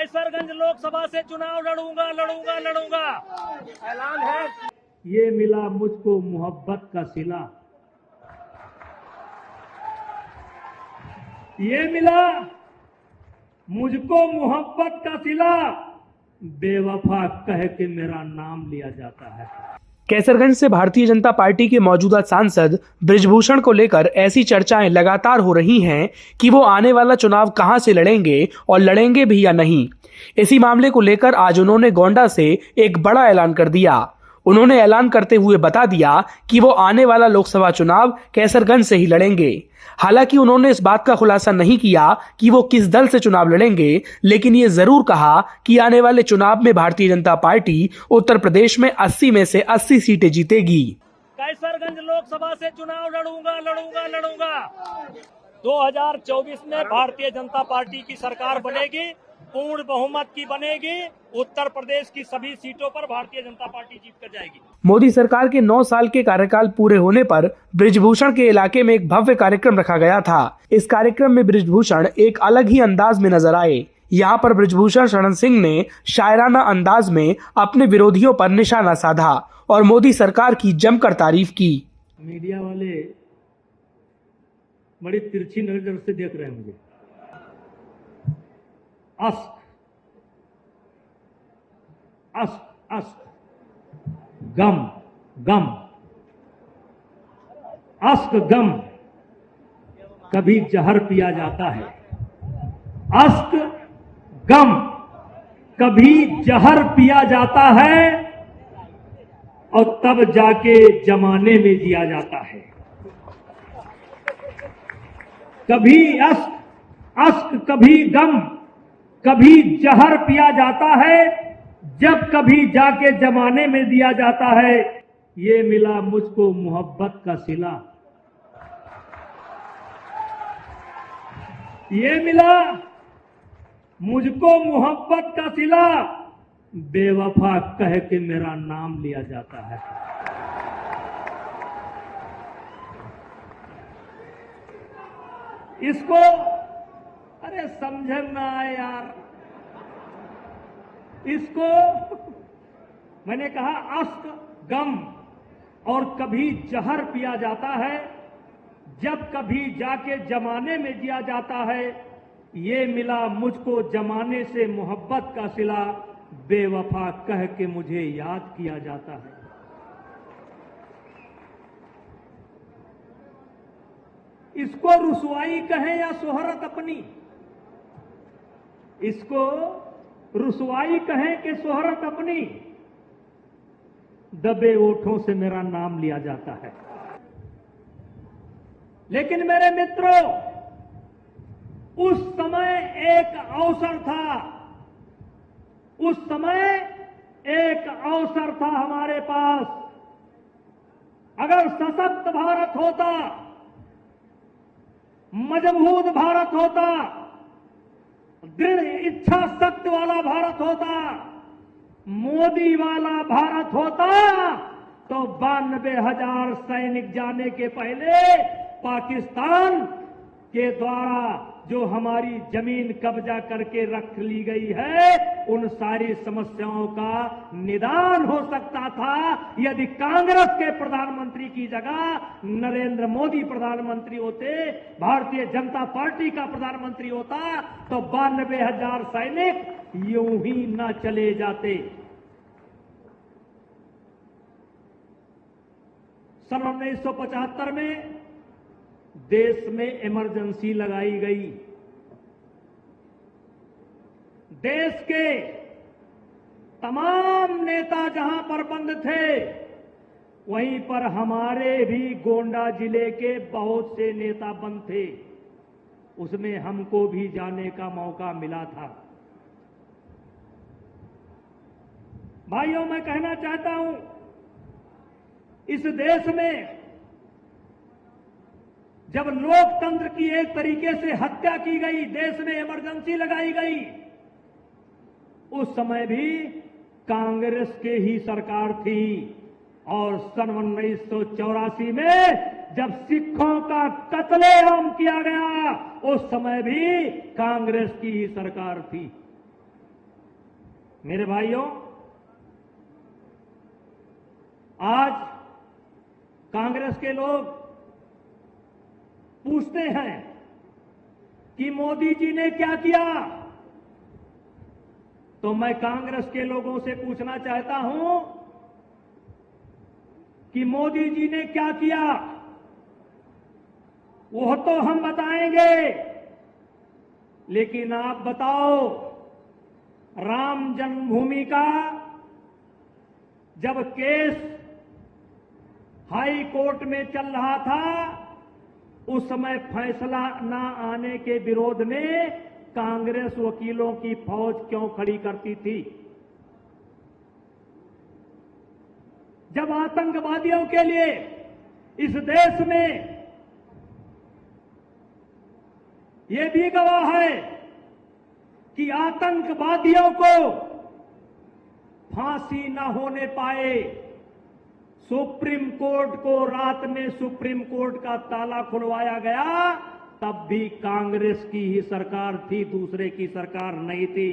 कैसरगंज लोकसभा से चुनाव लड़ूंगा लड़ूंगा लड़ूंगा, ऐलान है। ये मिला मुझको मोहब्बत का सिला, ये मिला मुझको मोहब्बत का सिला, बेवफा कह के मेरा नाम लिया जाता है। कैसरगंज से भारतीय जनता पार्टी के मौजूदा सांसद बृजभूषण को लेकर ऐसी चर्चाएं लगातार हो रही हैं कि वो आने वाला चुनाव कहां से लड़ेंगे और लड़ेंगे भी या नहीं। इसी मामले को लेकर आज उन्होंने गोंडा से एक बड़ा ऐलान कर दिया। उन्होंने ऐलान करते हुए बता दिया कि वो आने वाला लोकसभा चुनाव कैसरगंज से ही लड़ेंगे। हालांकि उन्होंने इस बात का खुलासा नहीं किया कि वो किस दल से चुनाव लड़ेंगे, लेकिन ये जरूर कहा कि आने वाले चुनाव में भारतीय जनता पार्टी उत्तर प्रदेश में 80 में से 80 सीटें जीतेगी। कैसरगंज लोकसभा से चुनाव लड़ूंगा लड़ूंगा लड़ूंगा। 2024 में भारतीय जनता पार्टी की सरकार बनेगी, पूर्ण बहुमत की बनेगी। उत्तर प्रदेश की सभी सीटों पर भारतीय जनता पार्टी जीत कर जाएगी। मोदी सरकार के 9 साल के कार्यकाल पूरे होने पर बृजभूषण के इलाके में एक भव्य कार्यक्रम रखा गया था। इस कार्यक्रम में बृजभूषण एक अलग ही अंदाज में नजर आए। यहाँ पर बृजभूषण शरण सिंह ने शायराना अंदाज में अपने विरोधियों पर निशाना साधा और मोदी सरकार की जमकर तारीफ की। मीडिया वाले बड़ी तिरछी नजर से देख रहे हैं मुझे। अश्क अश्क अश्क, गम गम, अश्क गम, कभी जहर पिया जाता है। अश्क गम, कभी जहर पिया जाता है और तब जाके जमाने में जिया जाता है। कभी अश्क अश्क, कभी गम, कभी जहर पिया जाता है, जब कभी जाके जमाने में दिया जाता है। ये मिला मुझको मोहब्बत का सिला, ये मिला मुझको मोहब्बत का सिला, बेवफा कह के मेरा नाम लिया जाता है। इसको अरे समझ ना आए यार, इसको मैंने कहा अश्क गम और कभी जहर पिया जाता है, जब कभी जाके जमाने में जिया जाता है। ये मिला मुझको जमाने से मोहब्बत का सिला, बेवफा कह के मुझे याद किया जाता है। इसको रुसवाई कहें या शोहरत अपनी, इसको रुसवाई कहें कि शोहरत अपनी, दबे ओठों से मेरा नाम लिया जाता है। लेकिन मेरे मित्रों, उस समय एक अवसर था, उस समय एक अवसर था हमारे पास। अगर सशक्त भारत होता, मजबूत भारत होता, दृढ़ इच्छा शक्ति वाला भारत होता, मोदी वाला भारत होता, तो 92,000 सैनिक जाने के पहले पाकिस्तान के द्वारा जो हमारी जमीन कब्जा करके रख ली गई है, उन सारी समस्याओं का निदान हो सकता था यदि कांग्रेस के प्रधानमंत्री की जगह नरेंद्र मोदी प्रधानमंत्री होते, भारतीय जनता पार्टी का प्रधानमंत्री होता, तो 92,000 सैनिक यूं ही न चले जाते। सन 1975 में देश में इमरजेंसी लगाई गई। देश के तमाम नेता जहां पर बंद थे, वहीं पर हमारे भी गोंडा जिले के बहुत से नेता बंद थे। उसमें हमको भी जाने का मौका मिला था। भाइयों, मैं कहना चाहता हूं, इस देश में जब लोकतंत्र की एक तरीके से हत्या की गई, देश में इमरजेंसी लगाई गई, उस समय भी कांग्रेस की ही सरकार थी। और सन 1984 में जब सिखों का कत्लेआम किया गया, उस समय भी कांग्रेस की ही सरकार थी। मेरे भाइयों, आज कांग्रेस के लोग पूछते हैं कि मोदी जी ने क्या किया। तो मैं कांग्रेस के लोगों से पूछना चाहता हूं कि मोदी जी ने क्या किया, वो तो हम बताएंगे, लेकिन आप बताओ, राम जन्मभूमि का जब केस हाई कोर्ट में चल रहा था, उस समय फैसला न आने के विरोध में कांग्रेस वकीलों की फौज क्यों खड़ी करती थी? जब आतंकवादियों के लिए इस देश में ये भी गवाह है कि आतंकवादियों को फांसी न होने पाए, सुप्रीम कोर्ट को रात में सुप्रीम कोर्ट का ताला खुलवाया गया, तब भी कांग्रेस की ही सरकार थी, दूसरे की सरकार नहीं थी।